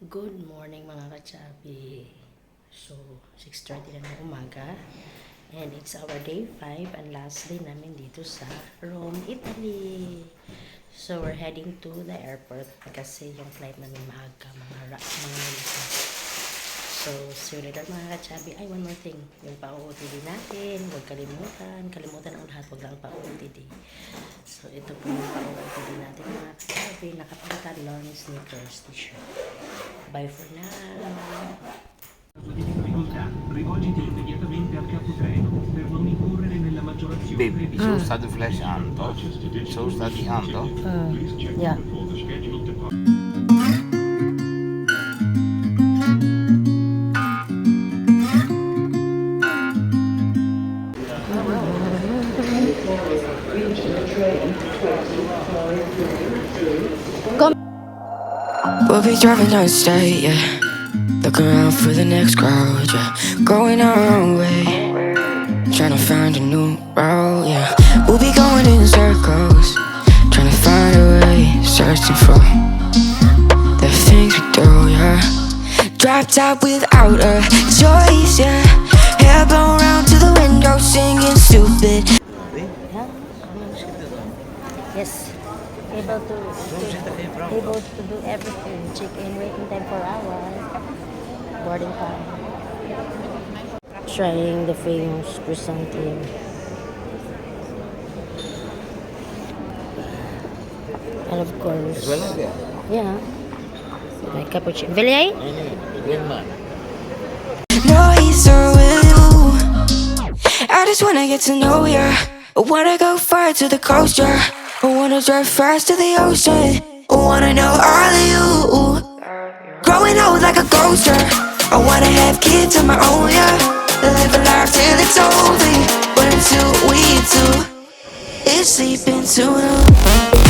Good morning mga kachabi. So, 6:30 na ng umaga. And it's our day 5 and last day namin dito sa Rome, Italy. So, we're heading to the airport kasi yung flight namin maaga, mga So, see you later mga kachabi. Ay, one more thing. Yung pa-OOTD natin. Huwag kalimutan. Kalimutan ang lahat. Huwag lang pa-OOTD. So, ito po yung pa-OOTD natin mga kachabi. Nakapantan, long sneakers, t-shirt. Bye for now. Rivolgiti immediatamente al capotreno per non incorrere nella maggiorazione prevista. Sono stati flashando? Sono stati ando? Yeah. We'll be driving down the state, yeah. Looking around for the next crowd, yeah. Going our own way, trying to find a new route, yeah. We'll be going in circles, trying to find a way, searching for the things we do, yeah. Drop top without a choice, yeah. Hair blown round to the window, singing stupid. Yes. Able to do everything. Check in, waiting time for hours. Boarding time. Trying the famous chrysanthemum. And of course, yeah, my cappuccino. Villiers? No, he's so with you. I just wanna get to know ya. I wanna go far to the coast, yeah. I wanna drive fast to the ocean. I wanna know all of you. Growing old like a ghost, yeah. I wanna have kids of my own, yeah. Live a life till it's over. But until we do, it's sleeping too long.